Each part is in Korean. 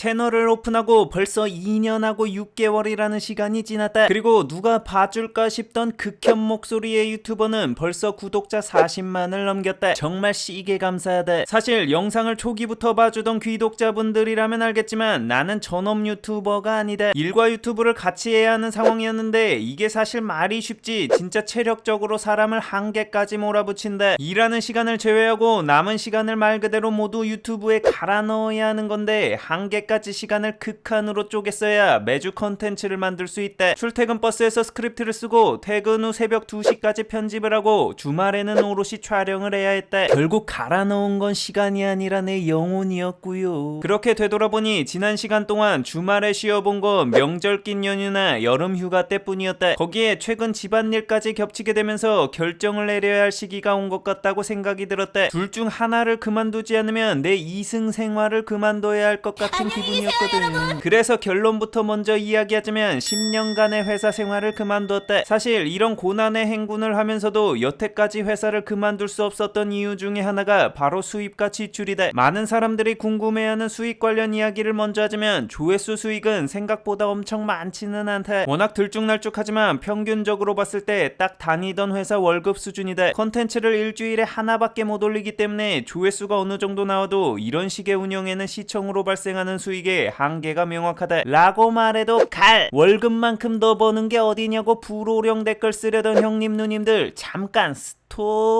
채널을 오픈하고 벌써 2년하고 6개월이라는 시간이 지났다. 그리고 누가 봐줄까 싶던 극혐 목소리의 유튜버는 벌써 구독자 40만을 넘겼다. 정말 시게 감사하다. 사실 영상을 초기부터 봐주던 귀독자분들이라면 알겠지만 나는 전업 유튜버가 아니다. 일과 유튜브를 같이 해야 하는 상황이었는데 이게 사실 말이 쉽지 진짜 체력적으로 사람을 한계까지 몰아붙인다. 일하는 시간을 제외하고 남은 시간을 말 그대로 모두 유튜브에 갈아 넣어야 하는 건데 한계까지 시간을 극한으로 쪼갰어야 매주 컨텐츠를 만들 수 있다. 출퇴근 버스에서 스크립트를 쓰고 퇴근 후 새벽 2시까지 편집을 하고 주말에는 오롯이 촬영을 해야 했다. 결국 갈아 넣은 건 시간이 아니라 내 영혼이었고요. 그렇게 되돌아보니 지난 시간 동안 주말에 쉬어본 건 명절 낀 연휴나 여름 휴가 때뿐이었다. 거기에 최근 집안일까지 겹치게 되면서 결정을 내려야 할 시기가 온 것 같다고 생각이 들었다. 둘 중 하나를 그만두지 않으면 내 이승 생활을 그만둬야 할 것 같은 기분이었거든. 그래서 결론부터 먼저 이야기하자면 10년간의 회사 생활을 그만두었다. 사실 이런 고난의 행군을 하면서도 여태까지 회사를 그만둘 수 없었던 이유 중에 하나가 바로 수입과 지출이다. 많은 사람들이 궁금해하는 수익 관련 이야기를 먼저 하자면 조회수 수익은 생각보다 엄청 많지는 않다. 워낙 들쭉날쭉하지만 평균적으로 봤을 때 딱 다니던 회사 월급 수준이다. 컨텐츠를 일주일에 하나밖에 못 올리기 때문에 조회수가 어느 정도 나와도 이런 식의 운영에는 시청으로 발생하는 수익의 한계가 명확하다 라고 말해도 갈! 월급만큼 더 버는 게 어디냐고 불호령 댓글 쓰려던 형님 누님들 잠깐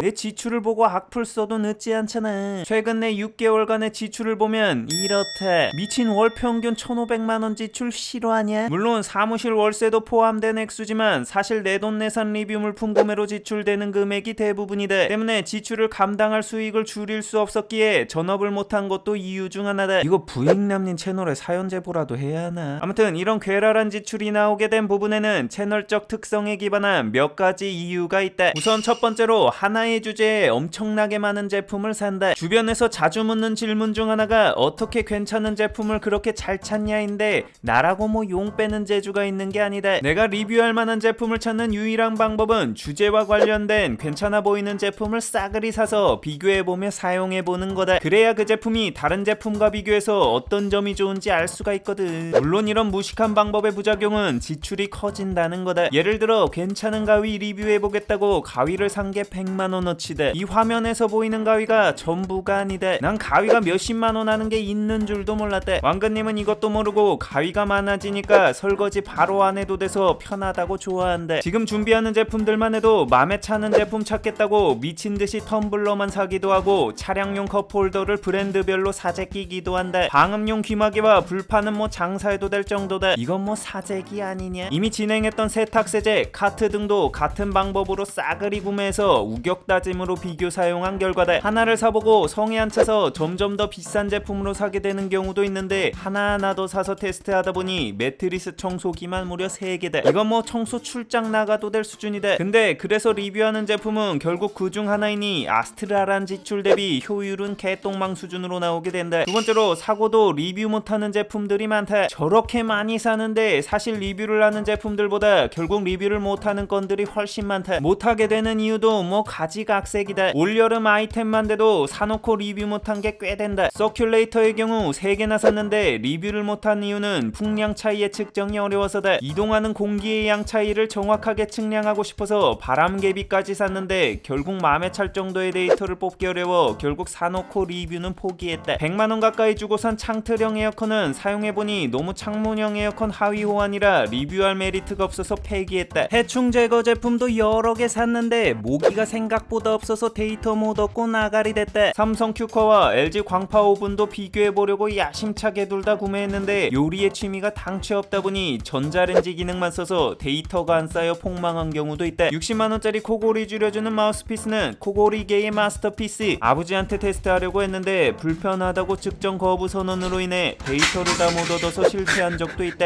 내 지출을 보고 악플 써도 늦지 않잖아. 최근 내 6개월간의 지출을 보면 이렇다. 미친 월 평균 1,500만원 지출 실화냐? 물론 사무실 월세도 포함된 액수지만 사실 내돈내산 리뷰 물품 구매로 지출되는 금액이 대부분이다. 때문에 지출을 감당할 수익을 줄일 수 없었기에 전업을 못한 것도 이유 중 하나다. 이거 부익남님 채널에 사연 제보라도 해야 하나? 아무튼 이런 괴랄한 지출이 나오게 된 부분에는 채널적 특성에 기반한 몇 가지 이유가 있다. 우선 첫 번째로 하나의 주제에 엄청나게 많은 제품을 산다. 주변에서 자주 묻는 질문 중 하나가 어떻게 괜찮은 제품을 그렇게 잘 찾냐인데 나라고 뭐 용 빼는 재주가 있는 게 아니다. 내가 리뷰할 만한 제품을 찾는 유일한 방법은 주제와 관련된 괜찮아 보이는 제품을 싸그리 사서 비교해보며 사용해보는 거다. 그래야 그 제품이 다른 제품과 비교해서 어떤 점이 좋은지 알 수가 있거든. 물론 이런 무식한 방법의 부작용은 지출이 커진다는 거다. 예를 들어 괜찮은 가위 리뷰해보겠다고 가위를 산 게 100만원어치다. 이 화면에서 보이는 가위가 전부가 아니다. 난 가위가 몇십만원 하는 게 있는 줄도 몰랐대. 왕근님은 이것도 모르고 가위가 많아지니까 설거지 바로 안 해도 돼서 편하다고 좋아한대. 지금 준비하는 제품들만 해도 맘에 차는 제품 찾겠다고 미친듯이 텀블러만 사기도 하고 차량용 컵홀더를 브랜드별로 사재 끼기도 한다. 방음용 귀마개와 불판은 뭐 장사해도 될 정도다. 이건 뭐 사재기 아니냐? 이미 진행했던 세탁세제, 카트 등도 같은 방법으로 싸그리 구매해서 우격다짐으로 비교 사용한 결과다. 하나를 사보고 성에 안 차서 점점 더 비싼 제품으로 사게 되는 경우도 있는데 하나하나 더 사서 테스트하다 보니 매트리스 청소기만 무려 3개다. 이건 뭐 청소 출장 나가도 될 수준이다. 근데 그래서 리뷰하는 제품은 결국 그 중 하나이니 아스트랄한 지출 대비 효율은 개똥망 수준으로 나오게 된다. 두 번째로 사고도 리뷰 못하는 제품들이 많다. 저렇게 많이 사는데 사실 리뷰를 하는 제품들보다 결국 리뷰를 못하는 건들이 훨씬 많다. 못하게 되는 이유도 뭐 가지각색이다. 올여름 아이템만 돼도 사놓고 리뷰 못한 게 꽤 된다. 서큘레이터의 경우 3개나 샀는데 리뷰를 못한 이유는 풍량 차이의 측정이 어려워서다. 이동하는 공기의 양 차이를 정확하게 측량하고 싶어서 바람개비까지 샀는데 결국 마음에 찰 정도의 데이터를 뽑기 어려워 결국 사놓고 리뷰는 포기했다. 100만원 가까이 주고 산 창틀형 에어컨은 사용해보니 너무 창문형 에어컨 하위 호환이라 리뷰할 메리트가 없어서 폐기했다. 해충 제거 제품도 여러 개 샀는데 모기가 생각보다 없어서 데이터 못 얻고 나가리 됐다. 삼성 큐커와 LG 광파 오븐도 비교해보려고 야심차게 둘 다 구매했는데 요리의 취미가 당최 없다 보니 전자레인지 기능만 써서 데이터가 안 쌓여 폭망한 경우도 있다. 60만원짜리 코골이 줄여주는 마우스피스는 코골이계의 마스터피스. 아버지한테 테스트하려고 했는데 불편하다고 측정 거부 선언으로 인해 데이터를 다 못 얻어서 실패한 적도 있다.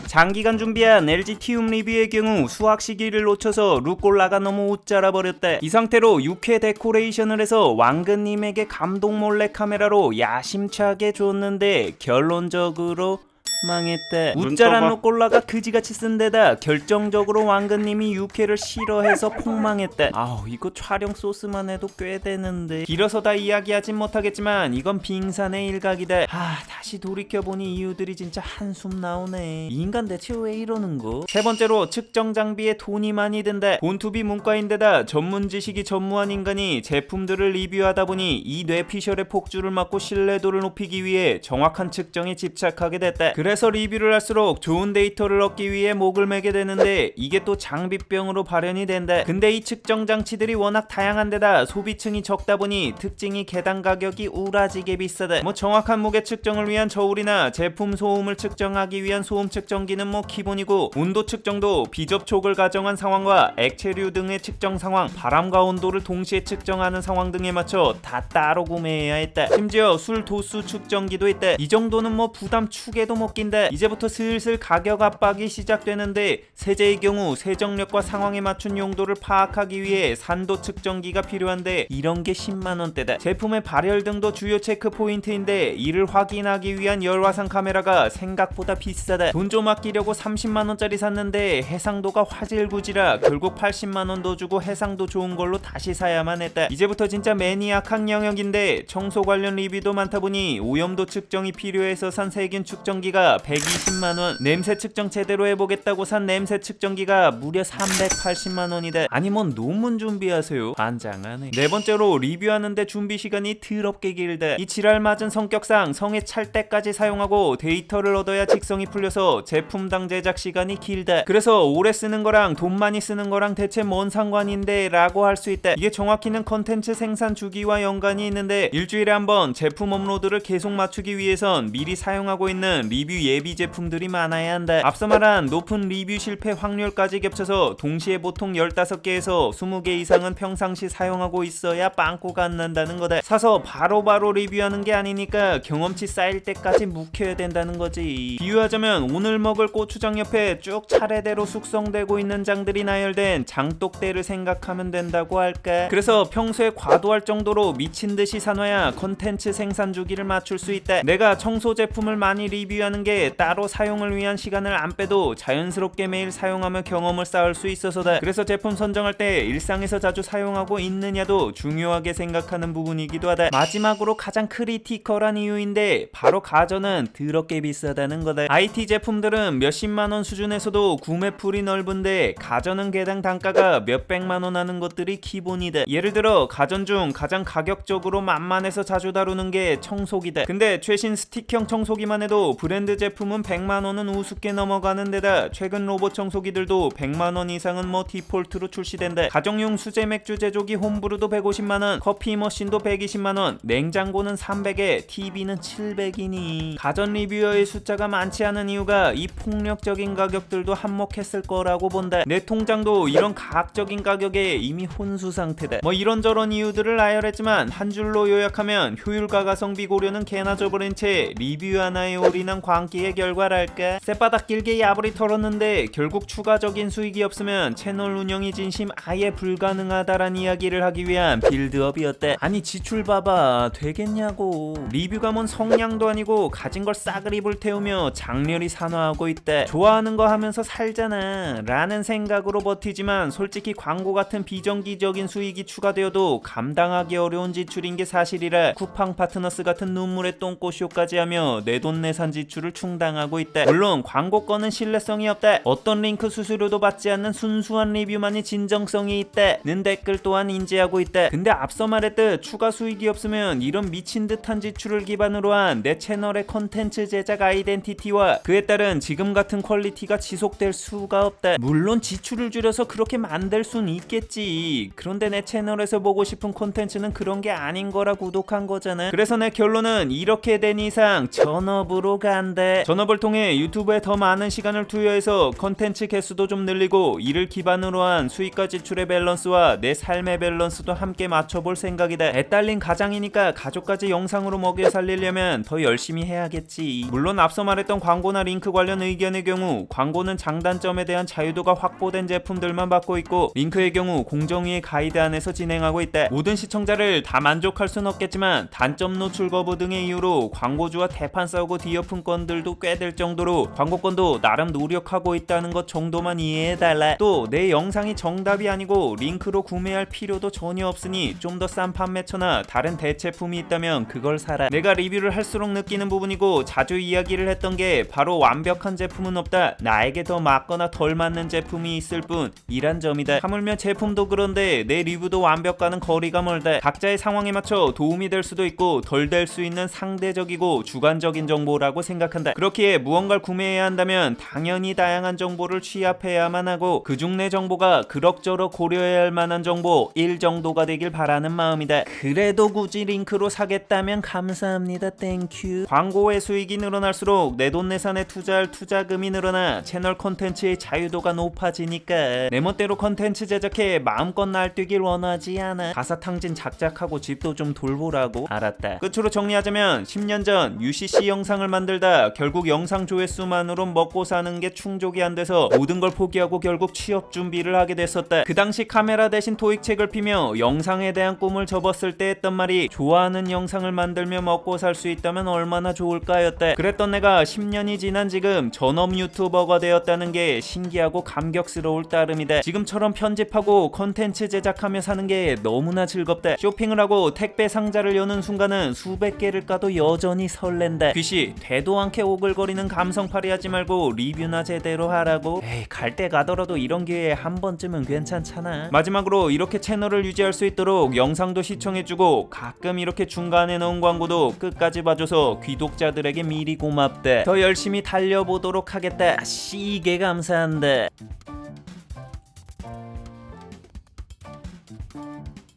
장기간 준비한 LG 티움 리뷰의 경우 수확 시기를 놓쳐서 루꼴라가 너무 웃자라 버렸다. 이 상태로 6회 데코레이션을 해서 왕근님에게 감동 몰래 카메라로 야심차게 줬는데 결론적으로 망했대. 눈 웃자란 떠봐. 루꼴라가 그지같이 쓴 데다 결정적으로 왕근님이 육회를 싫어해서 폭망했대. 아우 이거 촬영 소스만 해도 꽤 되는데 길어서 다 이야기하진 못하겠지만 이건 빙산의 일각이다. 다시 돌이켜보니 이유들이 진짜 한숨 나오네. 이 인간 대체 왜 이러는 거? 세 번째로 측정 장비에 돈이 많이 든다. 본투비 문과인데다 전문 지식이 전무한 인간이 제품들을 리뷰하다 보니 이 뇌피셜의 폭주를 막고 신뢰도를 높이기 위해 정확한 측정에 집착하게 됐다. 그래서 리뷰를 할수록 좋은 데이터를 얻기 위해 목을 매게 되는데 이게 또 장비병으로 발현이 된다. 근데 이 측정 장치들이 워낙 다양한 데다 소비층이 적다 보니 특징이 개당 가격이 우라지게 비싸다. 뭐 정확한 무게 측정을 위한 저울이나 제품 소음을 측정하기 위한 소음 측정기는 뭐 기본이고 온도 측정도 비접촉을 가정한 상황과 액체류 등의 측정 상황, 바람과 온도를 동시에 측정하는 상황 등에 맞춰 다 따로 구매해야 했다. 심지어 술 도수 측정기도 있다. 이 정도는 뭐 부담 축에도 못 낀다. 이제부터 슬슬 가격 압박이 시작되는데 세제의 경우 세정력과 상황에 맞춘 용도를 파악하기 위해 산도 측정기가 필요한데 이런 게 10만원대다. 제품의 발열 등도 주요 체크 포인트인데 이를 확인하기 위한 열화상 카메라가 생각보다 비싸다. 돈 좀 아끼려고 30만원짜리 샀는데 해상도가 화질구지라 결국 80만원 더 주고 해상도 좋은 걸로 다시 사야만 했다. 이제부터 진짜 매니악한 영역인데 청소 관련 리뷰도 많다 보니 오염도 측정이 필요해서 산 세균 측정기가 120만원, 냄새 측정 제대로 해보겠다고 산 냄새 측정기가 무려 380만원이다. 아니 뭔 논문 준비하세요? 반장하네. 네 번째로 리뷰하는데 준비 시간이 더럽게 길다. 이 지랄 맞은 성격상 성에 찰 때까지 사용하고 데이터를 얻어야 직성이 풀려서 제품당 제작 시간이 길다. 그래서 오래 쓰는 거랑 돈 많이 쓰는 거랑 대체 뭔 상관인데 라고 할 수 있다. 이게 정확히는 컨텐츠 생산 주기와 연관이 있는데 일주일에 한 번 제품 업로드를 계속 맞추기 위해선 미리 사용하고 있는 리뷰 예비 제품들이 많아야 한다. 앞서 말한 높은 리뷰 실패 확률까지 겹쳐서 동시에 보통 15개에서 20개 이상은 평상시 사용하고 있어야 빵꾸가 안 난다는 거다. 사서 바로바로 리뷰하는 게 아니니까 경험치 쌓일 때까지 묵혀야 된다는 거지. 비유하자면 오늘 먹을 고추장 옆에 쭉 차례대로 숙성되고 있는 장들이 나열된 장독대를 생각하면 된다고 할까. 그래서 평소에 과도할 정도로 미친듯이 사놔야 컨텐츠 생산 주기를 맞출 수 있다. 내가 청소 제품을 많이 리뷰하는 게 따로 사용을 위한 시간을 안 빼도 자연스럽게 매일 사용하며 경험을 쌓을 수 있어서다. 그래서 제품 선정할 때 일상에서 자주 사용하고 있느냐도 중요하게 생각하는 부분이기도 하다. 마지막으로 가장 크리티컬한 이유인데 바로 가전은 더럽게 비싸다는 거다. IT 제품들은 몇십만원 수준에서도 구매풀이 넓은데 가전은 개당 단가가 몇백만원 하는 것들이 기본이다. 예를 들어 가전 중 가장 가격적으로 만만해서 자주 다루는 게 청소기다. 근데 최신 스틱형 청소기만 해도 브랜드 제품은 100만원은 우습게 넘어가는 데다 최근 로봇 청소기들도 100만원 이상은 뭐 디폴트로 출시된다. 가정용 수제 맥주 제조기 홈브루도 150만원, 커피 머신도 120만원, 냉장고는 300에 TV는 700이니 가전 리뷰어의 숫자가 많지 않은 이유가 이 폭력적인 가격들도 한몫했을 거라고 본다. 내 통장도 이런 가학적인 가격에 이미 혼수 상태다. 뭐 이런저런 이유들을 나열했지만 한 줄로 요약하면 효율과 가성비 고려는 개나 줘버린 채 리뷰 하나에 올인한 광기의 결과랄까. 쌔바닥 길게 야부리 털었는데 결국 추가적인 수익이 없으면 채널 운영이 진심 아예 불가능하다란 이야기를 하기 위한 빌드업이었대. 아니 지출 봐봐 되겠냐고. 리뷰가 뭔 성냥도 아니고 가진 걸 싸그리 불태우며 장렬히 산화하고 있대. 좋아하는 거 하면서 살잖아 라는 생각으로 버티지만 솔직히 광고 같은 비정기적인 수익이 추가되어도 감당하기 어려운 지출인 게 사실이라 쿠팡 파트너스 같은 눈물의 똥꼬쇼까지 하며 내돈내산 지출을 충당하고 있다. 물론 광고권은 신뢰성이 없다. 어떤 링크 수수료도 받지 않는 순수한 리뷰만이 진정성이 있다는 댓글 또한 인지하고 있다. 근데 앞서 말했듯 추가 수익이 없으면 이런 미친 듯한 지출을 기반으로 한 내 채널의 컨텐츠 제작 아이덴티티와 그에 따른 지금 같은 퀄리티가 지속될 수가 없다. 물론 지출을 줄여서 그렇게 만들 순 있겠지. 그런데 내 채널에서 보고 싶은 콘텐츠는 그런 게 아닌 거라 구독한 거잖아. 그래서 내 결론은 이렇게 된 이상 전업으로 간대. 전업을 통해 유튜브에 더 많은 시간을 투여해서 콘텐츠 개수도 좀 늘리고 이를 기반으로 한 수익과 지출의 밸런스와 내 삶의 밸런스도 함께 맞춰볼 생각이다. 애 딸린 가장이니까 가족까지 영상으로 먹여 살리려면 더 더 열심히 해야겠지. 물론 앞서 말했던 광고나 링크 관련 의견의 경우 광고는 장단점에 대한 자유도가 확보된 제품들만 받고 있고, 링크의 경우 공정위의 가이드 안에서 진행하고 있다. 모든 시청자를 다 만족할 순 없겠지만 단점 노출 거부 등의 이유로 광고주와 대판 싸우고 뒤엎은 건들도 꽤 될 정도로 광고권도 나름 노력하고 있다는 것 정도만 이해해달라. 또 내 영상이 정답이 아니고 링크로 구매할 필요도 전혀 없으니 좀 더 싼 판매처나 다른 대체품이 있다면 그걸 사라. 내가 리뷰를 할수록 느끼는 부분이고 자주 이야기를 했던 게 바로 완벽한 제품은 없다, 나에게 더 맞거나 덜 맞는 제품이 있을 뿐 이란 점이다. 하물며 제품도 그런데 내 리뷰도 완벽과는 거리가 멀다. 각자의 상황에 맞춰 도움이 될 수도 있고 덜 될 수 있는 상대적이고 주관적인 정보라고 생각한다. 그렇기에 무언가를 구매해야 한다면 당연히 다양한 정보를 취합해야만 하고 그중 내 정보가 그럭저럭 고려해야 할 만한 정보 1 정도가 되길 바라는 마음이다. 그래도 굳이 링크로 사겠다면 감사합니다. 땡큐. 광고의 수익이 늘어날수록 내돈내산에 투자할 투자금이 늘어나 채널 콘텐츠의 자유도가 높아지니까 내 멋대로 콘텐츠 제작해 마음껏 날뛰길 원하지 않아. 가사 탕진 작작하고 집도 좀 돌보라고. 알았다. 끝으로 정리하자면 10년 전 UCC 영상을 만들다 결국 영상 조회수만으로 먹고 사는 게 충족이 안 돼서 모든 걸 포기하고 결국 취업 준비를 하게 됐었다. 그 당시 카메라 대신 토익책을 피며 영상에 대한 꿈을 접었을 때 했던 말이 좋아하는 영상을 만들며 먹고 살 수 있다면 얼마나 좋을까였다. 그랬던 내가 10년이 지난 지금 전업 유튜버가 되었다는 게 신기하고 감격스러울 따름이다. 지금처럼 편집하고 컨텐츠 제작하며 사는 게 너무나 즐겁다. 쇼핑을 하고 택배 상자를 여는 순간은 수백 개를 까도 여전히 설렌다. 귀시 되도 않게 오글거리는 감성팔이 하지 말고 리뷰나 제대로 하라고. 에이, 갈 때 가더라도 이런 기회에 한 번쯤은 괜찮잖아. 마지막으로 이렇게 채널을 유지할 수 있도록 영상도 시청해주고 가끔 이렇게 중간에 넣은 광고도 끝까지 봐줘서 귀독자들에게 미리 고맙다. 더 열심히 달려보도록 하겠다. 시게 감사한다.